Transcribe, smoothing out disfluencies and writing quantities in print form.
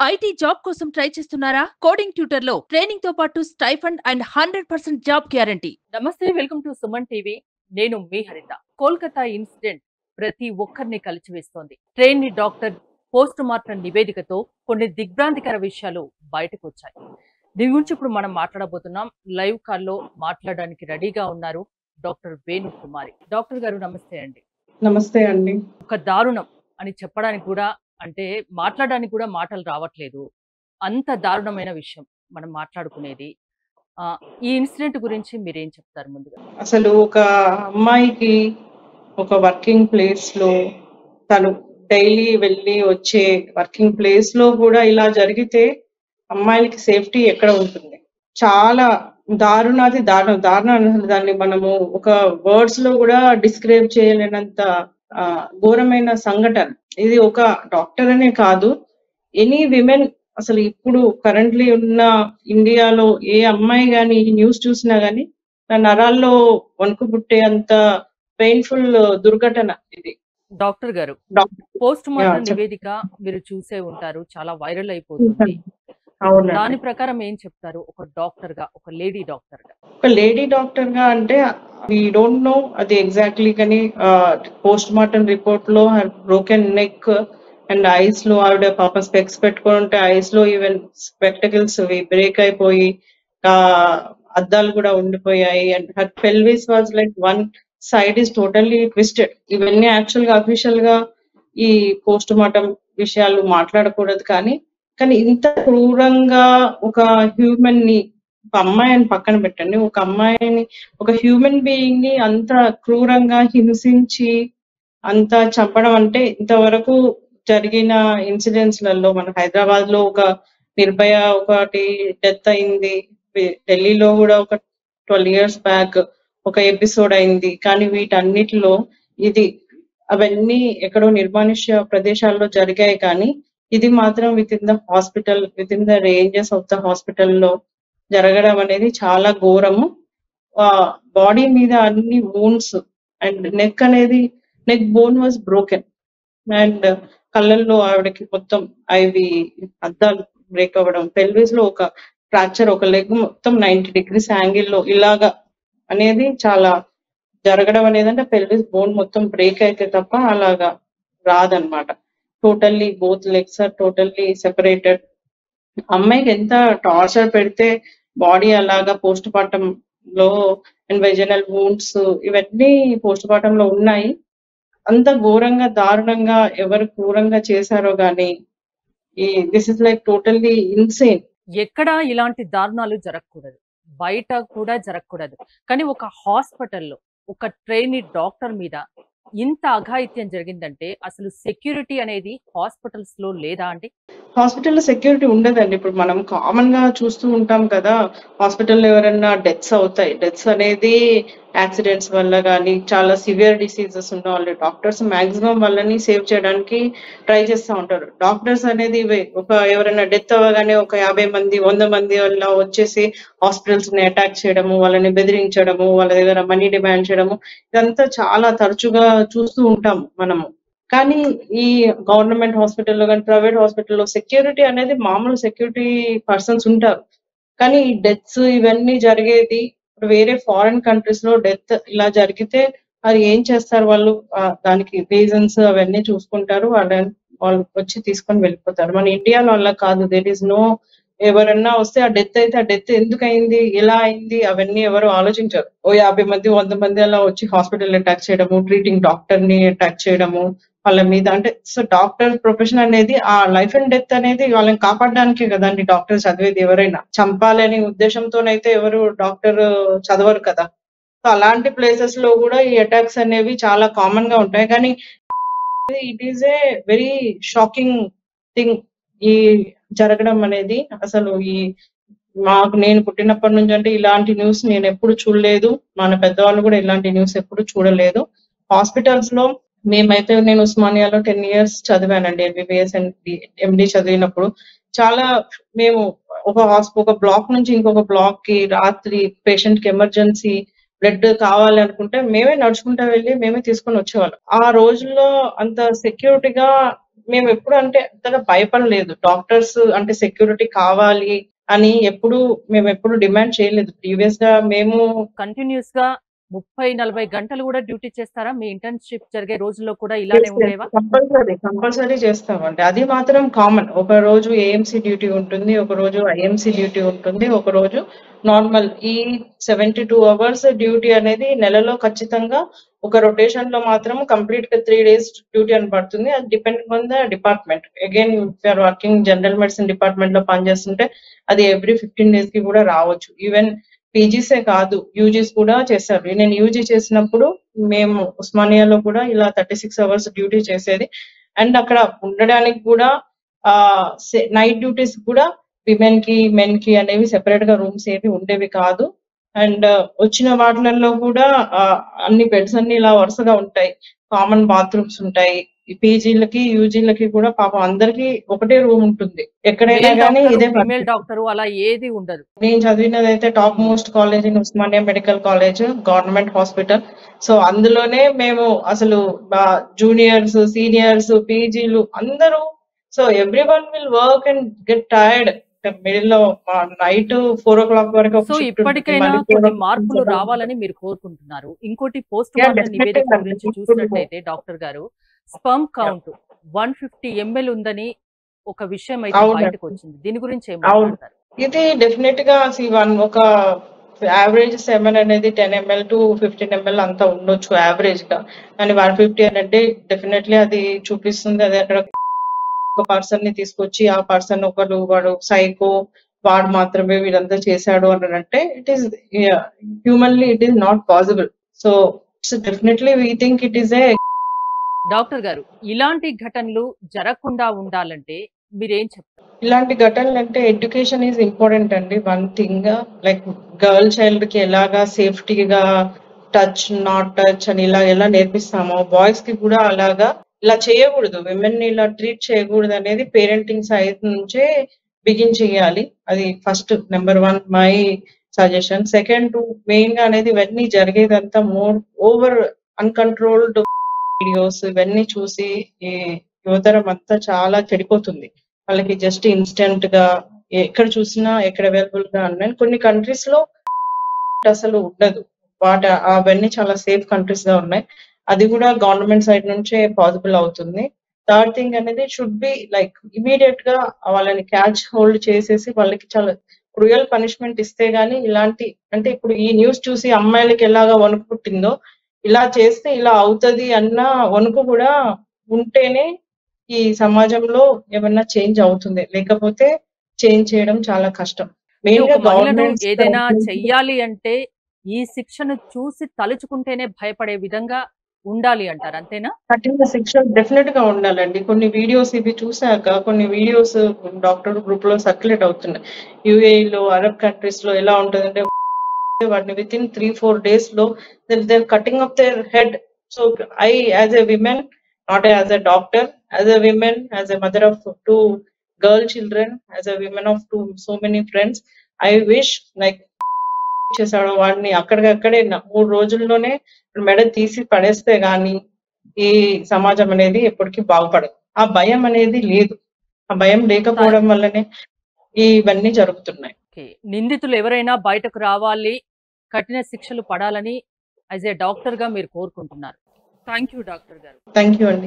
IT job కోసం try చేస్తున్నారా? Coding tutor లో ట్రైనింగ్ తో పాటు స్టైఫండ్ అండ్ 100% జాబ్ గ్యారంటీ. నమస్తే, వెల్కమ్ టు సుమన్ టీవీ. నేను మీ హరిత. కోల్కతా ఇన్సిడెంట్ ప్రతి ఒక్కరిని కలిచివేస్తోంది. ట్రైనీ డాక్టర్ పోస్ట్ మార్టం నివేదికతో కొన్ని దిగ్భ్రాంతికర విషయాలు బయటకు వచ్చాయి. దీని గురించి ఇప్పుడు మనం మాట్లాడబోతున్నాం. లైవ్ కాల్లో మాట్లాడడానికి రెడీగా ఉన్నారు డాక్టర్ వేణు కుమారి. డాక్టర్ గారు నమస్తే అండి. నమస్తే అండి. ఒక దారుణం అని చెప్పడానికి కూడా, అంటే మాట్లాడడానికి కూడా మాటలు రావట్లేదు. అంత దారుణమైన విషయం మనం మాట్లాడుకునేది. ఈ ఇన్సిడెంట్ గురించి మీరేం చెప్తారు ముందుగా? అసలు ఒక అమ్మాయికి ఒక వర్కింగ్ ప్లేస్‌లో తను డైలీ వెళ్ళి వచ్చే వర్కింగ్ ప్లేస్‌లో కూడా ఇలా జరిగితే అమ్మాయిలకి సేఫ్టీ ఎక్కడ ఉంటుంది? చాలా దారుణాతి దారుణం. దారుణం అసలు దాన్ని మనము ఒక వర్డ్స్‌లో కూడా డిస్క్రైబ్ చేయలేనంత ఘోరమైన సంఘటన. ఇది ఒక డాక్టర్ అనే కాదు, ఎనీ విమెన్ అసలు ఇప్పుడు కరెంట్‌లీ ఉన్న ఇండియాలో ఏ అమ్మాయి గాని ఈ న్యూస్ చూసినా గాని నరాల్లో వణుకు పుట్టేంత పెయిన్‌ఫుల్ దుర్ఘటన ఇది. డాక్టర్ గారు, డాక్టర్ పోస్ట్ మార్టం చెప్పండి. నివేదిక మీరు చూసే ఉంటారు. చాలా వైరల్ అయిపోతుంది. అవునండి. దాని ప్రకారం ఏం చెప్తారు ఒక డాక్టర్‌గా, ఒక లేడీ డాక్టర్‌గా? ఒక లేడీ డాక్టర్‌గా అంటే వి డోంట్ నో అది ఎగ్జాక్ట్‌లీ కానీ పోస్ట్ మార్టం రిపోర్ట్‌లో హర్ బ్రోకెన్ నెక్ అండ్ ఐస్‌లో ఆవిడ పాపం స్పెక్స్ పెట్టుకొని ఉంటే ఐస్‌లో ఈవెన్ స్పెక్టకిల్స్ బ్రేక్ అయిపోయి అద్దాలు కూడా ఉండిపోయాయి. And her pelvis was like one side is totally twisted. ఇవన్నీ యాక్చువల్‌గా అఫీషియల్‌గా ఈ పోస్ట్ మార్టం విషయాలు మాట్లాడకూడదు, కానీ ఇంత క్రూరంగా ఒక హ్యూమన్ ని, ఒక అమ్మాయిని పక్కన పెట్టండి, ఒక అమ్మాయిని, ఒక హ్యూమన్ బీయింగ్ ని అంత క్రూరంగా హింసించి అంత చంపడం అంటే ఇంతవరకు జరిగిన ఇన్సిడెంట్స్‌లలో మన హైదరాబాద్ లో ఒక నిర్భయ ఒకటి డెత్ అయింది. ఢిల్లీలో కూడా ఒక 12 years బ్యాక్ ఒక ఎపిసోడ్ అయింది. కానీ వీటన్నిటిలో ఇది అవన్నీ ఎక్కడో నిర్మానుష్య ప్రదేశాల్లో జరిగాయి, కానీ ఇది మాత్రం with in the hospital, with in the ranges of the హాస్పిటల్లో జరగడం అనేది చాలా ఘోరము. బాడీ మీద అన్ని wounds and neck bone was broken and కళ్ళల్లో ఆవిడకి మొత్తం ఐవి అద్దాలు బ్రేక్ అవ్వడం, పెల్విస్ లో ఒక ఫ్రాక్చర్, ఒక లెగ్ మొత్తం 90 degrees యాంగిల్లో ఇలాగా అనేది చాలా జరగడం అనేది, అంటే పెల్విస్ బోన్ మొత్తం బ్రేక్ అయితే తప్ప అలాగా రాదన్నమాట. Totally both legs are totally separated. అమ్మాయికి ఎంత టార్చర్ పెడితే బాడీ అలాగా పోస్ట్ మార్టం లో అండ్ వెజనల్ వూండ్స్ ఇవన్నీ పోస్ట్ మార్టం లో ఉన్నాయి. అంత ఘోరంగా దారుణంగా ఎవరు క్రూరంగా చేశారో గానీ this is like totally insane. ఎక్కడ ఇలాంటి దారుణాలు జరగకూడదు, బయట కూడా జరగకూడదు. కానీ ఒక హాస్పిటల్లో ఒక ట్రైనీ డాక్టర్ మీద ఇంత అఘాయిత్యం జరిగిందంటే అసలు సెక్యూరిటీ అనేది హాస్పిటల్స్ లో లేదా అండి? హాస్పిటల్‌లో సెక్యూరిటీ ఉండదండి. ఇప్పుడు మనం కామన్‌గా చూస్తూ ఉంటాం కదా! హాస్పిటల్‌లో ఎవరైనా డెత్స్ అవుతాయి. డెత్స్ అనేది యాక్సిడెంట్స్ వల్ల గానీ, చాలా సివియర్ డిసీజెస్ ఉన్నవాళ్ళు డాక్టర్స్ మాక్సిమం వాళ్ళని సేవ్ చేయడానికి ట్రై చేస్తా ఉంటారు. డాక్టర్స్ అనేది ఎవరైనా డెత్ అవ్వగానే ఒక 50 మంది, 100 మంది అలా వచ్చేసి హాస్పిటల్స్‌ని అటాక్ చేయడము, వాళ్ళని బెదిరించడము, వాళ్ళ దగ్గర మనీ డిమాండ్ చేయడము, ఇదంతా చాలా తరచుగా చూస్తూ ఉంటాము మనము. కానీ ఈ గవర్నమెంట్ హాస్పిటల్‌లో గాని, ప్రైవేట్ హాస్పిటల్‌లో సెక్యూరిటీ అనేది మామూలు సెక్యూరిటీ పర్సన్స్ ఉంటారు. కానీ ఈ డెత్స్ ఇవన్నీ జరిగేది ఇప్పుడు వేరే ఫారిన్ కంట్రీస్‌లో డెత్ ఇలా జరిగితే అది ఏం చేస్తారు వాళ్ళు? దానికి రీజన్స్ అవన్నీ చూసుకుంటారు. వాళ్ళు వచ్చి తీసుకొని వెళ్ళిపోతారు. మన ఇండియాలో అలా కాదు. దేర్ ఈస్ నో, ఎవరన్నా వస్తే ఆ డెత్ అయితే ఆ డెత్ ఎందుకయింది? ఎలా అయింది? అవన్నీ ఎవరు ఆలోచించరు. ఓ 50 మంది, 100 మంది అలా వచ్చి హాస్పిటల్‌ని అటాక్ చేయడము, ట్రీటింగ్ డాక్టర్‌ని అటాక్ చేయడము వాళ్ళ మీద. అంటే సో డాక్టర్ ప్రొఫెషన్ అనేది ఆ లైఫ్ అండ్ డెత్ అనేది వాళ్ళని కాపాడడానికే కదండి డాక్టర్ చదివేది. ఎవరైనా చంపాలనే ఉద్దేశంతోనైతే ఎవరు డాక్టర్ చదవరు కదా! సో అలాంటి ప్లేసెస్ లో కూడా ఈ అటాక్స్ అనేవి చాలా కామన్ గా ఉంటాయి. కానీ it is a very shocking thing ఈ జరగడం అనేది. అసలు నేను పుట్టినప్పటి నుంచి అంటే ఇలాంటి న్యూస్ నేను ఎప్పుడు చూడలేదు. మన పెద్దవాళ్ళు కూడా ఇలాంటి న్యూస్ ఎప్పుడు చూడలేదు. హాస్పిటల్స్ లో మేమైతే, నేను ఉస్మానియాలో 10 years చదివానండి. ఎంబీబీఎస్ అండ్ ఎండి చదివినప్పుడు చాలా మేము ఒక బ్లాక్ నుంచి ఇంకొక బ్లాక్ కి రాత్రి పేషెంట్ కి ఎమర్జెన్సీ బ్లడ్ కావాలి అనుకుంటే మేమే నడుచుకుంటా వెళ్ళి మేమే తీసుకొని వచ్చేవాళ్ళం. ఆ రోజుల్లో అంత సెక్యూరిటీగా మేము ఎప్పుడు అంటే అంతగా భయపడలేదు. డాక్టర్స్ అంటే సెక్యూరిటీ కావాలి అని మేము ఎప్పుడు డిమాండ్ చేయలేదు. ప్రీవియస్‌గా మేము కంటిన్యూస్ గా 30-40 గంటలు కూడా డ్యూటీ చేస్తారా? మీ ఇంటర్న్‌షిప్ జరిగే రోజుల్లో కూడా ఇలానే ఉండేవా? కంపల్సరీ చేస్తామండి. అది మాత్రం కామన్. ఒకరోజు ఏఎంసీ డ్యూటీ ఉంటుంది. ఒకరోజు ఐఎంసీ డ్యూటీ ఉంటుంది. ఒకరోజు నార్మల్. ఈ 72 అవర్స్ డ్యూటీ అనేది నెలలో ఖచ్చితంగా ఒక రొటేషన్‌లో మాత్రం కంప్లీట్‌గా 3 డేస్ డ్యూటీ అని పడుతుంది. అది depending on the department. Again if you are working general medicine డిపార్ట్‌మెంట్‌లో పనిచేస్తుంటే అది ఎవ్రీ 15 డేస్‌కి కూడా రావచ్చు. ఈవెన్ పీజీసే కాదు, యూజీస్ కూడా చేస్తారు. నేను యూజీ చేసినప్పుడు మేము ఉస్మానియాలో కూడా ఇలా 36 అవర్స్ డ్యూటీ చేసేది. అండ్ అక్కడ ఉండడానికి కూడా నైట్ డ్యూటీస్ కూడా మెన్ కి అనేవి సెపరేట్ గా రూమ్స్ ఏవి ఉండేవి కాదు. అండ్ వచ్చిన వాటిలలో కూడా అన్ని బెడ్స్ అన్ని ఇలా వరుసగా ఉంటాయి. కామన్ బాత్రూమ్స్ ఉంటాయి. పీజీలకి యూజీలకి కూడా పాపం అందరికి ఒకటే రూమ్ ఉంటుంది. ఎక్కడైనా కానీ ఇదే ఫీమేల్ డాక్టర్ అలా ఏది ఉండదు. నేను చదివినదైతే top most college in Osmania medical college, government hospital. So అందులోనే మేము అసలు జూనియర్స్, సీనియర్స్, పీజీలు అందరూ, so everyone will work and get tired. Middle లో నైట్ 4 o'clock వరకు సో ఇప్పటికైనా కొన్ని మార్పులు రావాలని మీరు కోరుకుంటున్నారు. ఇంకోటి పోస్ట్ మార్టం నివేదిక గురించి చూసినట్లయితే డాక్టర్ గారు, స్పర్మ్ కౌంట్ 150 ml ఉందని ఒక విషయం అయితే బయటకు వచ్చింది. దీని గురించి ఏం మాట్లాడతారు? ఇది డెఫినెట్ గా ఒక యావరేజ్ 7 అనేది 10 ml to 15 ml అంతా ఉండొచ్చు యావరేజ్ గా. కానీ 150 అనేది డెఫినెట్లీ అది చూపిస్తుంది. అది అక్కడ ఒక పర్సన్ ని తీసుకొచ్చి ఆ పర్సన్ వాడు సైకో, వాడు మాత్రమే వీళ్ళంతా చేశాడు అని అంటే it is humanly it is not possible. So definitely we think it is a. Doctor గారు, ఇలాంటి ఘటనలు జరగకుండా ఉండాలంటే మీరేం చెప్తారు? ఇలాంటి ఘటనలు అంటే ఎడ్యుకేషన్ ఈజ్ ఇంపార్టెంట్ అండి. One thing like girl child కి ఎలాగా సేఫ్టీగా టచ్, నాట్ టచ్ అని ఎలా నేర్పిస్తామో బాయ్స్ కి కూడా అలాగా ఇలా చేయకూడదు, విమెన్ ని ఇలా ట్రీట్ చేయకూడదు అనేది పేరెంటింగ్ సైడ్ నుంచే బిగిన్ చేయాలి. అది first number 1 my suggestion. Second, main గా అనేది ఇవన్నీ జరిగేదంతా ఓవర్ అన్కంట్రోల్డ్ వీడియోస్ ఇవన్నీ చూసి ఈ యువతరం అంతా చాలా చెడిపోతుంది. వాళ్ళకి జస్ట్ ఇన్స్టెంట్ గా ఎక్కడ చూసినా ఎక్కడ అవైలబుల్ గా ఉన్నాయి. కొన్ని కంట్రీస్ లో అసలు ఉండదు. అవన్నీ చాలా సేఫ్ కంట్రీస్ గా ఉన్నాయి. అది కూడా గవర్నమెంట్ సైడ్ నుంచే పాసిబుల్ అవుతుంది. థర్డ్ థింగ్ అనేది షుడ్ బి లైక్ ఇమీడియట్ గా వాళ్ళని క్యాచ్ హోల్డ్ చేసేసి వాళ్ళకి చాలా క్రూయల్ పనిష్మెంట్ ఇస్తే గానీ ఇలాంటి, అంటే ఇప్పుడు ఈ న్యూస్ చూసి అమ్మాయిలకి ఎలాగా వణుకు పుట్టిందో ఇలా చేస్తే ఇలా అవుతది అన్న వణుకు కూడా ఉంటేనే ఈ సమాజంలో ఏమన్నా చేంజ్ అవుతుంది. లేకపోతే చేంజ్ చేయడం చాలా కష్టం. మెయిన్ గా గవర్నమెంట్ ఏదైనా చెయ్యాలి అంటే ఈ శిక్షను చూసి తలుచుకుంటేనే భయపడే విధంగా ఉండాలి అంటారు, అంతేనా? కఠిన శిక్ష డెఫినెట్ గా ఉండాలండి. కొన్ని వీడియోస్ ఇవి చూసాక కొన్ని వీడియోస్ డాక్టర్ గ్రూప్ లో సర్క్యులేట్ అవుతున్నాయి. యూఏఈలో, అరబ్ కంట్రీస్ లో ఎలా ఉంటుందంటే వాటిని విత్ ఇన్ 3-4 days లో they're cutting off their head. So I, as a woman, not as a doctor, as a woman, as a mother of 2 girl children, as a woman of so many friends, I wish like చేశాడు వాడిని అక్కడికక్కడే 3 రోజుల్లోనే మెడ తీసి పడేస్తే గాని ఈ సమాజం అనేది ఎప్పటికీ బాగుపడదు. ఆ భయం అనేది లేదు. ఆ భయం లేకపోవడం వల్లనే ఇవన్నీ జరుగుతున్నాయి. నిందితులు ఎవరైనా బయటకు రావాలి, కఠిన శిక్షలు పడాలని యాజ్ ఏ డాక్టర్ గా మీరు కోరుకుంటున్నారు. థ్యాంక్ యూ డాక్టర్ గారు. థ్యాంక్ యూ అండి.